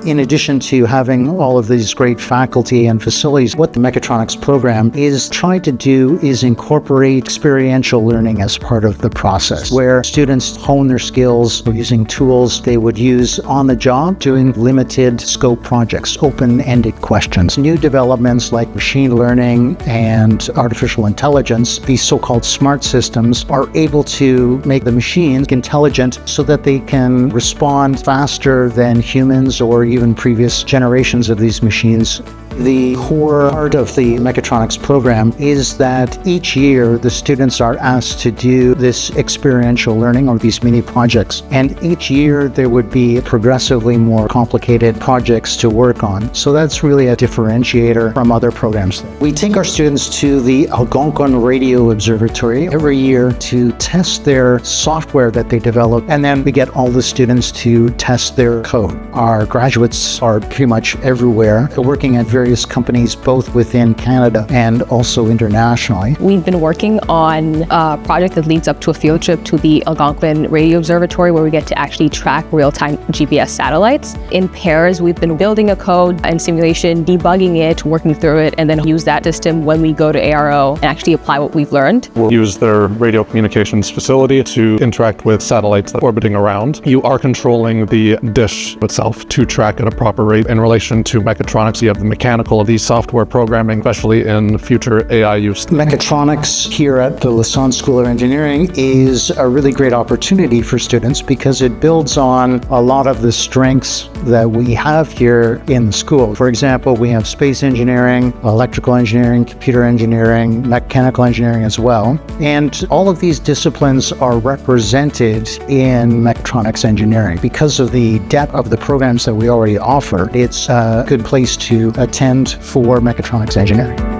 In addition to having all of these great faculty and facilities, what the Mechatronics program is trying to do is incorporate experiential learning as part of the process, where students hone their skills using tools they would use on the job, doing limited scope projects, open-ended questions. New developments like machine learning and artificial intelligence, these so-called smart systems, are able to make the machines intelligent so that they can respond faster than humans or even previous generations of these machines. The core part of the Mechatronics program is that each year the students are asked to do this experiential learning or these mini projects. And each year there would be progressively more complicated projects to work on. So that's really a differentiator from other programs. We take our students to the Algonquin Radio Observatory every year to test their software that they develop, and then we get all the students to test their code. Our graduates are pretty much everywhere, working at various companies both within Canada and also internationally. We've been working on a project that leads up to a field trip to the Algonquin Radio Observatory, where we get to actually track real-time GPS satellites. In pairs, we've been building a code and simulation, debugging it, working through it, and then use that system when we go to ARO and actually apply what we've learned. We'll use their radio communications facility to interact with satellites that are orbiting around. You are controlling the dish itself to track at a proper rate. In relation to Mechatronics, you have the mechanical of the software programming, especially in future AI use. Mechatronics here at the Lassonde School of Engineering is a really great opportunity for students because it builds on a lot of the strengths that we have here in the school. For example, we have space engineering, electrical engineering, computer engineering, mechanical engineering as well. And all of these disciplines are represented in Mechatronics engineering. Because of the depth of the programs that we already offer, it's a good place to attend for Mechatronics engineering.